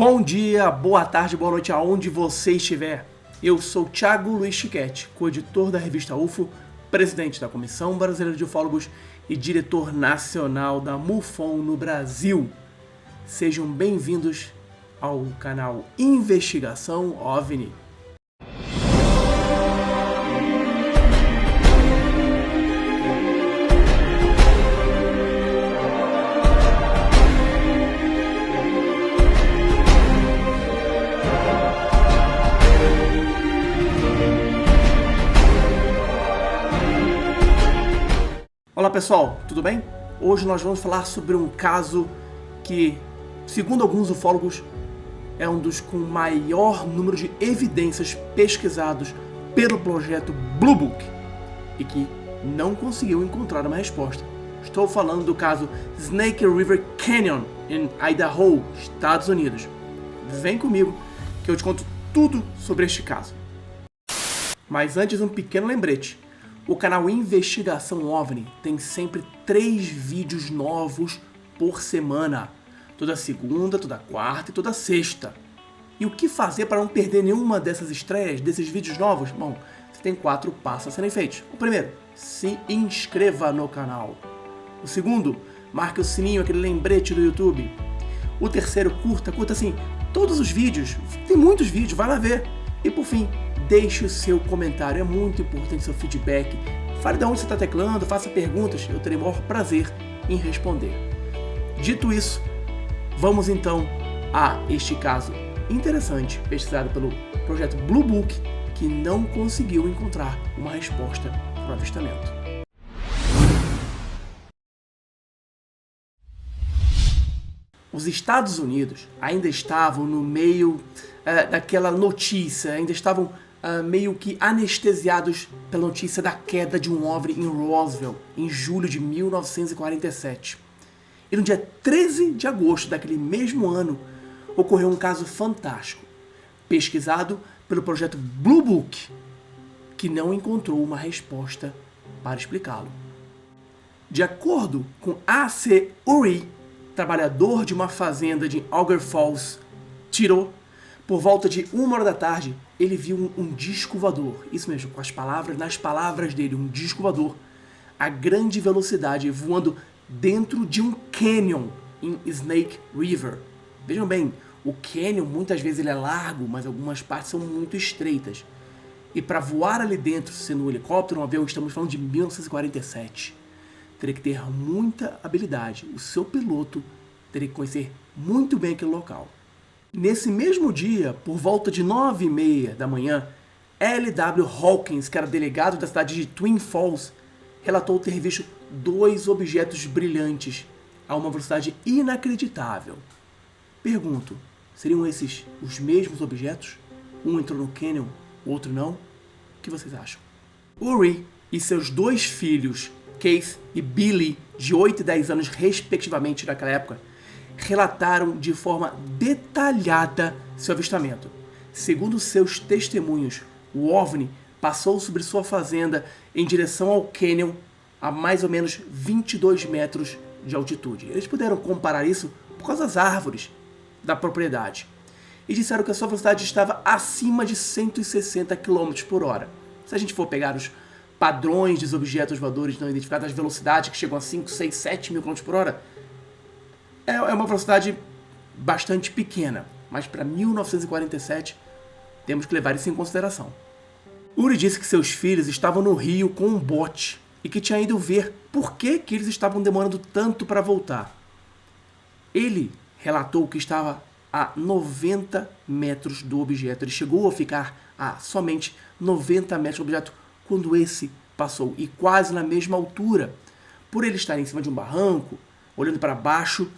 Bom dia, boa tarde, boa noite, aonde você estiver. Eu sou Thiago Luiz Chiquete, coeditor da revista UFO, presidente da Comissão Brasileira de Ufólogos e diretor nacional da MUFON no Brasil. Sejam bem-vindos ao canal Investigação OVNI. Olá pessoal, tudo bem? Hoje nós vamos falar sobre um caso que, segundo alguns ufólogos, é um dos com maior número de evidências pesquisados pelo projeto Blue Book e que não conseguiu encontrar uma resposta. Estou falando do caso Snake River Canyon, em Idaho, Estados Unidos. Vem comigo que eu te conto tudo sobre este caso. Mas antes, um pequeno lembrete. O canal Investigação OVNI tem sempre 3 vídeos novos por semana. Toda segunda, toda quarta e toda sexta. E o que fazer para não perder nenhuma dessas estreias, desses vídeos novos? Bom, você tem 4 passos a serem feitos. O primeiro, se inscreva no canal. O segundo, marque o sininho, aquele lembrete do YouTube. O terceiro, curta assim todos os vídeos. Tem muitos vídeos, vai lá ver. E por fim, deixe o seu comentário, é muito importante seu feedback. Fale de onde você está teclando, faça perguntas, eu terei o maior prazer em responder. Dito isso, vamos então a este caso interessante, pesquisado pelo projeto Blue Book, que não conseguiu encontrar uma resposta para o avistamento. Os Estados Unidos ainda estavam no meio daquela notícia, ainda estavam meio que anestesiados pela notícia da queda de um OVNI em Roswell, em julho de 1947. E no dia 13 de agosto daquele mesmo ano, ocorreu um caso fantástico, pesquisado pelo projeto Blue Book, que não encontrou uma resposta para explicá-lo. De acordo com A.C. Uri, trabalhador de uma fazenda de Auger Falls, tirou, por volta de 1h da tarde, ele viu um disco voador, isso mesmo, nas palavras dele, um disco voador, a grande velocidade, voando dentro de um canyon em Snake River. Vejam bem, o canyon muitas vezes ele é largo, mas algumas partes são muito estreitas. E para voar ali dentro, sendo um helicóptero, um avião, estamos falando de 1947, teria que ter muita habilidade. O seu piloto teria que conhecer muito bem aquele local. Nesse mesmo dia, por volta de 9h30 da manhã, L.W. Hawkins, que era delegado da cidade de Twin Falls, relatou ter visto 2 objetos brilhantes a uma velocidade inacreditável. Pergunto, seriam esses os mesmos objetos? Um entrou no canyon, o outro não? O que vocês acham? Uri e seus 2 filhos, Keith e Billy, de 8 e 10 anos respectivamente naquela época, relataram de forma detalhada seu avistamento. Segundo seus testemunhos, o OVNI passou sobre sua fazenda em direção ao canyon a mais ou menos 22 metros de altitude. Eles puderam comparar isso por causa das árvores da propriedade. E disseram que a sua velocidade estava acima de 160 km por hora. Se a gente for pegar os padrões dos objetos voadores não identificados, as velocidades que chegam a 5, 6, 7 mil km por hora, é uma velocidade bastante pequena, mas para 1947 temos que levar isso em consideração. Uri disse que seus filhos estavam no rio com um bote e que tinha ido ver por que eles estavam demorando tanto para voltar. Ele relatou que estava a 90 metros do objeto. Ele chegou a ficar a somente 90 metros do objeto quando esse passou, e quase na mesma altura, por ele estar em cima de um barranco, olhando para baixo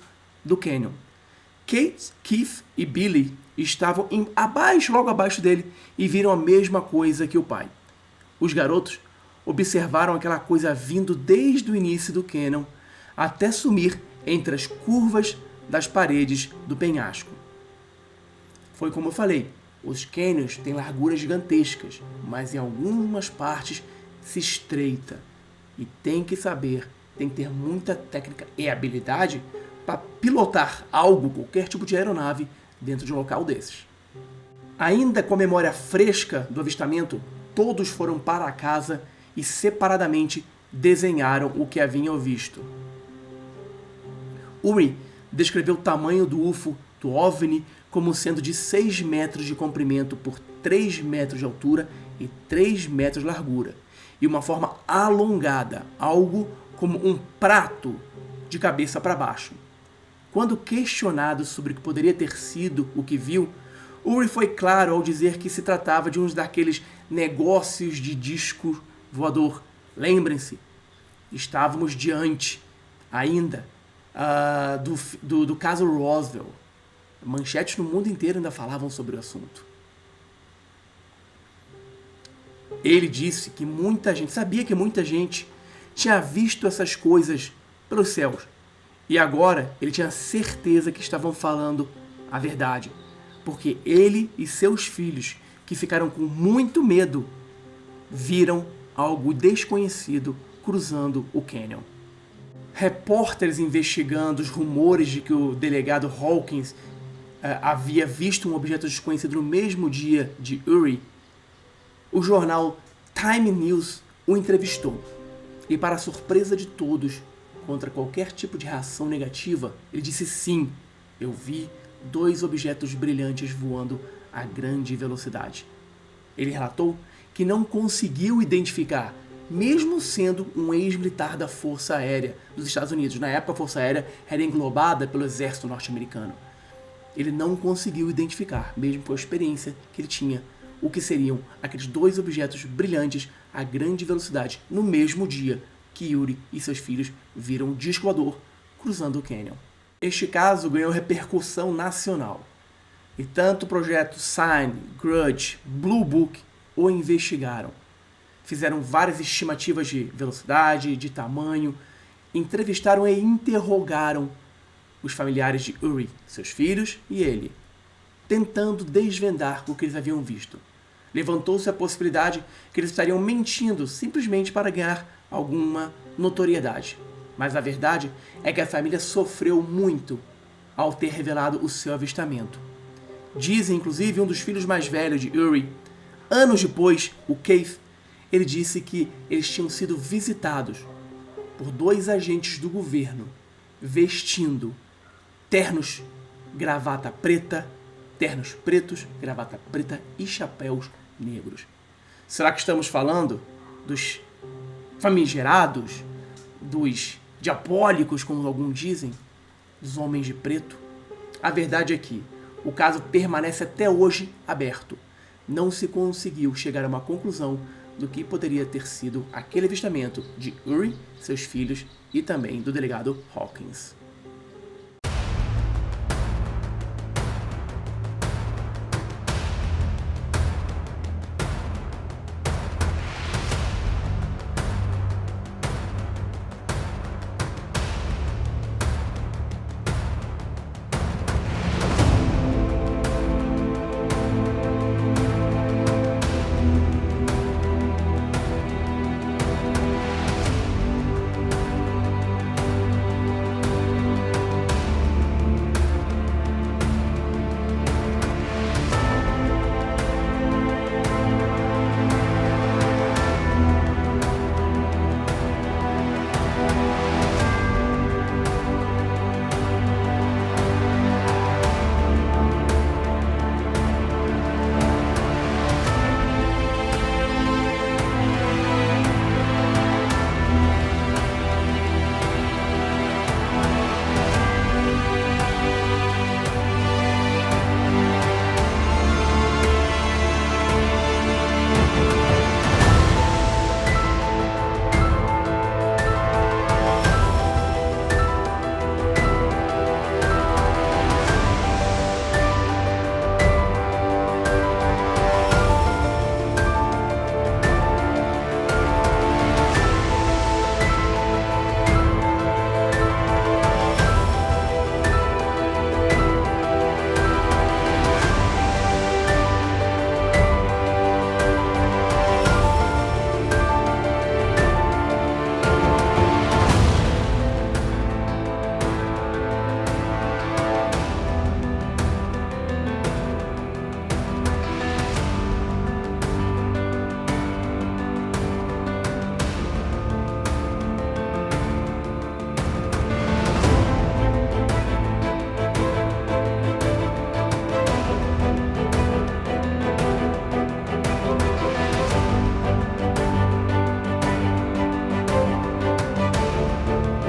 do canyon. Kate, Keith e Billy estavam logo abaixo dele e viram a mesma coisa que o pai. Os garotos observaram aquela coisa vindo desde o início do canyon até sumir entre as curvas das paredes do penhasco. Foi como eu falei, os canyons têm larguras gigantescas, mas em algumas partes se estreita. E tem que ter muita técnica e habilidade para pilotar algo, qualquer tipo de aeronave, dentro de um local desses. Ainda com a memória fresca do avistamento, todos foram para a casa e separadamente desenharam o que haviam visto. Uri descreveu o tamanho do UFO, do OVNI, como sendo de 6 metros de comprimento por 3 metros de altura e 3 metros de largura, e uma forma alongada, algo como um prato de cabeça para baixo. Quando questionado sobre o que poderia ter sido o que viu, Uri foi claro ao dizer que se tratava de um daqueles negócios de disco voador. Lembrem-se, estávamos diante ainda do caso Roswell. Manchetes no mundo inteiro ainda falavam sobre o assunto. Ele disse que sabia que muita gente tinha visto essas coisas pelos céus. E agora ele tinha certeza que estavam falando a verdade. Porque ele e seus filhos, que ficaram com muito medo, viram algo desconhecido cruzando o cânion. Repórteres investigando os rumores de que o delegado Hawkins havia visto um objeto desconhecido no mesmo dia de Uri, o jornal Time News o entrevistou. E para a surpresa de todos, contra qualquer tipo de reação negativa, ele disse: sim, eu vi 2 objetos brilhantes voando a grande velocidade. Ele relatou que não conseguiu identificar, mesmo sendo um ex-militar da Força Aérea dos Estados Unidos. Na época, a Força Aérea era englobada pelo exército norte-americano. Ele não conseguiu identificar, mesmo com a experiência que ele tinha, o que seriam aqueles 2 objetos brilhantes a grande velocidade no mesmo dia que Yuri e seus filhos viram um disco voador cruzando o cânion. Este caso ganhou repercussão nacional, e tanto o projeto Sign, Grudge, Blue Book o investigaram. Fizeram várias estimativas de velocidade, de tamanho, entrevistaram e interrogaram os familiares de Uri, seus filhos e ele, tentando desvendar o que eles haviam visto. Levantou-se a possibilidade que eles estariam mentindo simplesmente para ganhar alguma notoriedade. Mas a verdade é que a família sofreu muito ao ter revelado o seu avistamento. Dizem, inclusive, um dos filhos mais velhos de Uri, anos depois, o Keith, ele disse que eles tinham sido visitados por 2 agentes do governo vestindo ternos, gravata preta, ternos pretos, gravata preta e chapéus negros. Será que estamos falando dos famigerados, dos diabólicos, como alguns dizem, dos homens de preto? A verdade é que o caso permanece até hoje aberto. Não se conseguiu chegar a uma conclusão do que poderia ter sido aquele avistamento de Uri, seus filhos e também do delegado Hawkins.